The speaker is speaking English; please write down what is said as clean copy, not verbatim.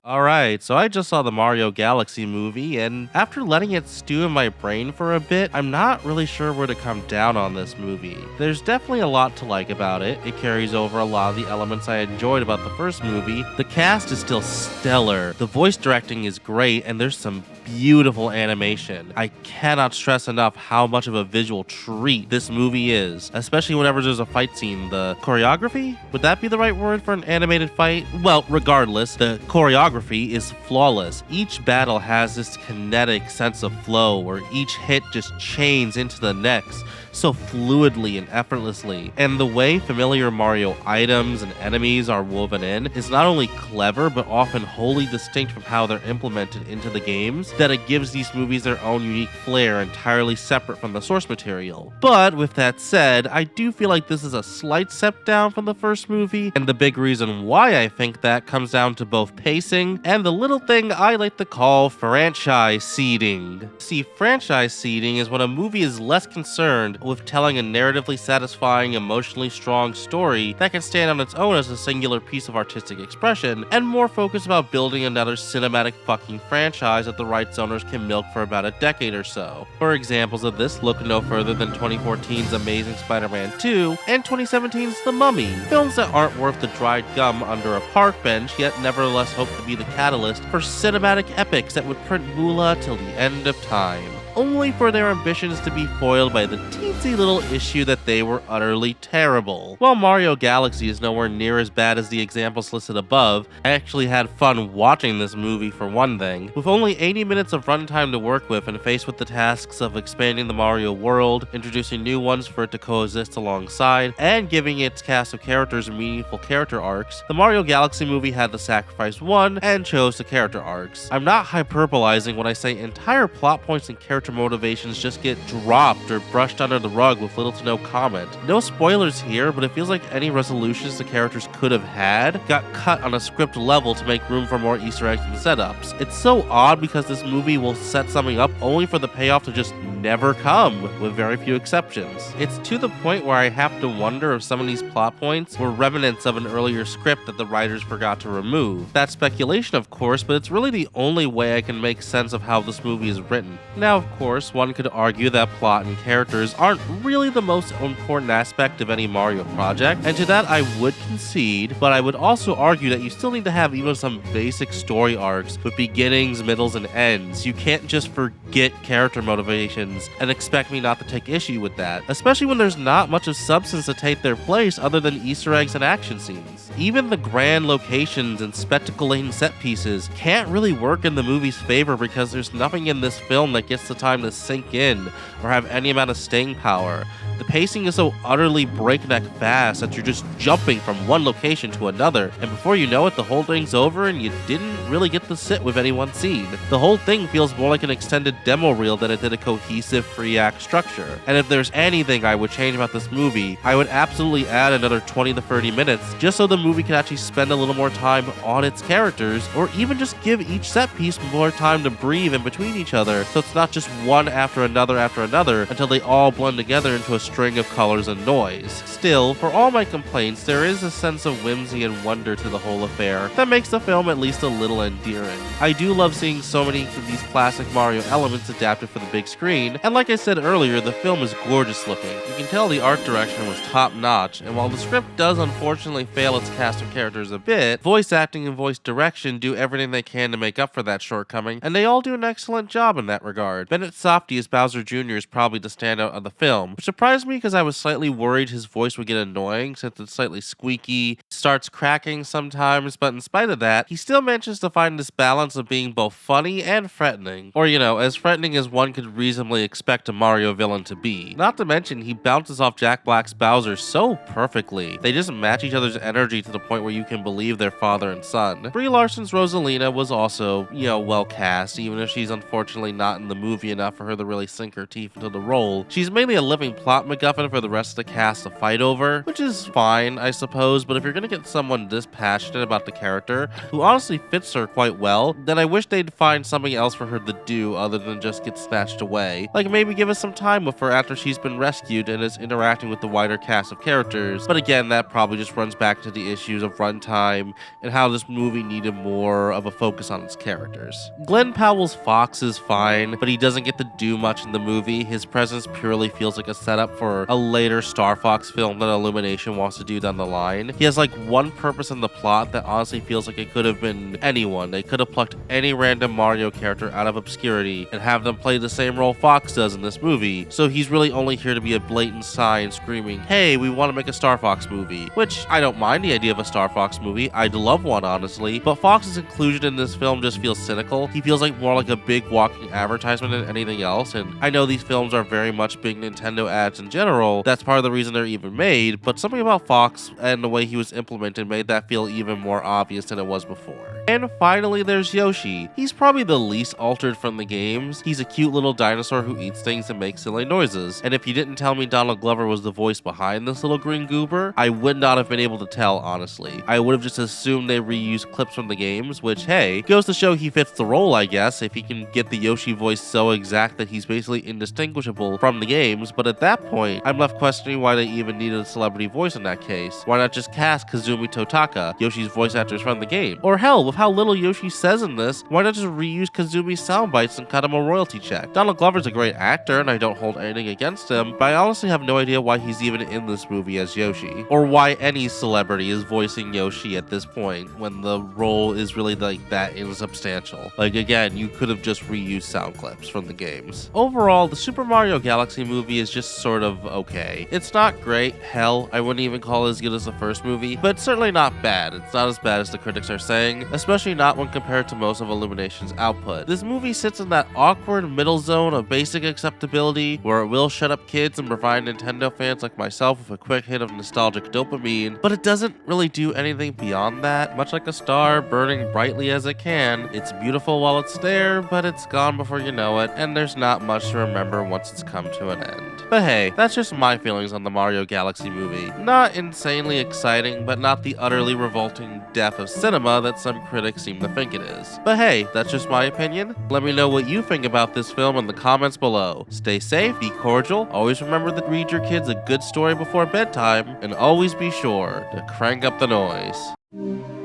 Alright, so I just saw the Mario Galaxy movie, and after letting it stew in my brain for a bit, I'm not really sure where to come down on this movie. There's definitely a lot to like about it. It carries over a lot of the elements I enjoyed about the first movie. The cast is still stellar, the voice directing is great, and there's some beautiful animation. I cannot stress enough how much of a visual treat this movie is, especially whenever there's a fight scene. The choreography? Would that be the right word for an animated fight? Well, regardless, the choreography is flawless. Each battle has this kinetic sense of flow where each hit just chains into the next so fluidly and effortlessly. And the way familiar Mario items and enemies are woven in is not only clever, but often wholly distinct from how they're implemented into the games, that it gives these movies their own unique flair entirely separate from the source material. But with that said, I do feel like this is a slight step down from the first movie, and the big reason why I think that comes down to both pacing and the little thing I like to call franchise seeding. See, franchise seeding is when a movie is less concerned with telling a narratively satisfying, emotionally strong story that can stand on its own as a singular piece of artistic expression, and more focused about building another cinematic fucking franchise that the rights owners can milk for about a decade or so. For examples of this, look no further than 2014's Amazing Spider-Man 2 and 2017's The Mummy, films that aren't worth the dried gum under a park bench, yet nevertheless hope to be the catalyst for cinematic epics that would print moolah till the end of time, only for their ambitions to be foiled by the teensy little issue that they were utterly terrible. While Mario Galaxy is nowhere near as bad as the examples listed above, I actually had fun watching this movie for one thing. With only 80 minutes of runtime to work with and faced with the tasks of expanding the Mario world, introducing new ones for it to coexist alongside, and giving its cast of characters meaningful character arcs, the Mario Galaxy movie had to sacrifice one and chose the character arcs. I'm not hyperbolizing when I say entire plot points and character motivations just get dropped or brushed under the rug with little to no comment. No spoilers here, but it feels like any resolutions the characters could have had got cut on a script level to make room for more Easter eggs and setups. It's so odd because this movie will set something up only for the payoff to just never come, with very few exceptions. It's to the point where I have to wonder if some of these plot points were remnants of an earlier script that the writers forgot to remove. That's speculation, of course, but it's really the only way I can make sense of how this movie is written. Now, of course, one could argue that plot and characters aren't really the most important aspect of any Mario project, and to that I would concede, but I would also argue that you still need to have even some basic story arcs with beginnings, middles, and ends. You can't just forget character motivations and expect me not to take issue with that, especially when there's not much of substance to take their place other than Easter eggs and action scenes. Even the grand locations and spectacle-laden set pieces can't really work in the movie's favor because there's nothing in this film that gets the time to sink in or have any amount of staying power. The pacing is so utterly breakneck fast that you're just jumping from one location to another, and before you know it, the whole thing's over and you didn't really get to sit with any one scene. The whole thing feels more like an extended demo reel than it did a cohesive three-act structure. And if there's anything I would change about this movie, I would absolutely add another 20 to 30 minutes just so the movie could actually spend a little more time on its characters, or even just give each set piece more time to breathe in between each other, so it's not just one after another until they all blend together into a string of colors and noise. Still, for all my complaints, there is a sense of whimsy and wonder to the whole affair that makes the film at least a little endearing. I do love seeing so many of these classic Mario elements adapted for the big screen, and like I said earlier, the film is gorgeous looking. You can tell the art direction was top notch, and while the script does unfortunately fail its cast of characters a bit, voice acting and voice direction do everything they can to make up for that shortcoming, and they all do an excellent job in that regard. Bennett Safdie as Bowser Jr. is probably the standout of the film, which surprised me because I was slightly worried his voice would get annoying since it's slightly squeaky, starts cracking sometimes, but in spite of that, he still manages to find this balance of being both funny and threatening. Or, as threatening as one could reasonably expect a Mario villain to be. Not to mention, he bounces off Jack Black's Bowser so perfectly. They just match each other's energy to the point where you can believe they're father and son. Brie Larson's Rosalina was also, well cast, even if she's unfortunately not in the movie enough for her to really sink her teeth into the role. She's mainly a living plot plot MacGuffin for the rest of the cast to fight over, which is fine, I suppose, but if you're gonna get someone this passionate about the character, who honestly fits her quite well, then I wish they'd find something else for her to do other than just get snatched away. Like maybe give us some time with her after she's been rescued and is interacting with the wider cast of characters, but again, that probably just runs back to the issues of runtime and how this movie needed more of a focus on its characters. Glenn Powell's Fox is fine, but he doesn't get to do much in the movie. His presence purely feels like a setup for a later Star Fox film that Illumination wants to do down the line. He has like one purpose in the plot that honestly feels like it could have been anyone. They could have plucked any random Mario character out of obscurity and have them play the same role Fox does in this movie, so he's really only here to be a blatant sign screaming, hey, we want to make a Star Fox movie, which I don't mind the idea of a Star Fox movie. I'd love one, honestly, but Fox's inclusion in this film just feels cynical. He feels like more like a big walking advertisement than anything else, and I know these films are very much big Nintendo ads in general. That's part of the reason they're even made, but something about Fox and the way he was implemented made that feel even more obvious than it was before. And finally, there's Yoshi. He's probably the least altered from the games. He's a cute little dinosaur who eats things and makes silly noises. And if you didn't tell me Donald Glover was the voice behind this little green goober, I would not have been able to tell, honestly. I would have just assumed they reused clips from the games, which, hey, goes to show he fits the role, I guess, if he can get the Yoshi voice so exact that he's basically indistinguishable from the games. But at that point, I'm left questioning why they even needed a celebrity voice in that case. Why not just cast Kazumi Totaka, Yoshi's voice actors from the game? Or hell, with how little Yoshi says in this, why not just reuse Kazumi's sound bites and cut him a royalty check? Donald Glover's a great actor and I don't hold anything against him, but I honestly have no idea why he's even in this movie as Yoshi, or why any celebrity is voicing Yoshi at this point when the role is really like that insubstantial. Like again, you could have just reused sound clips from the games. Overall, the Super Mario Galaxy movie is just sort of okay. It's not great, hell, I wouldn't even call it as good as the first movie, but it's certainly not bad. It's not as bad as the critics are saying, especially not when compared to most of Illumination's output. This movie sits in that awkward middle zone of basic acceptability where it will shut up kids and provide Nintendo fans like myself with a quick hit of nostalgic dopamine, but it doesn't really do anything beyond that. Much like a star burning brightly as it can, it's beautiful while it's there, but it's gone before you know it, and there's not much to remember once it's come to an end. But hey, that's just my feelings on the Mario Galaxy movie. Not insanely exciting, but not the utterly revolting death of cinema that some critics seem to think it is. But hey, that's just my opinion. Let me know what you think about this film in the comments below. Stay safe, be cordial, always remember to read your kids a good story before bedtime, and always be sure to crank up the noise.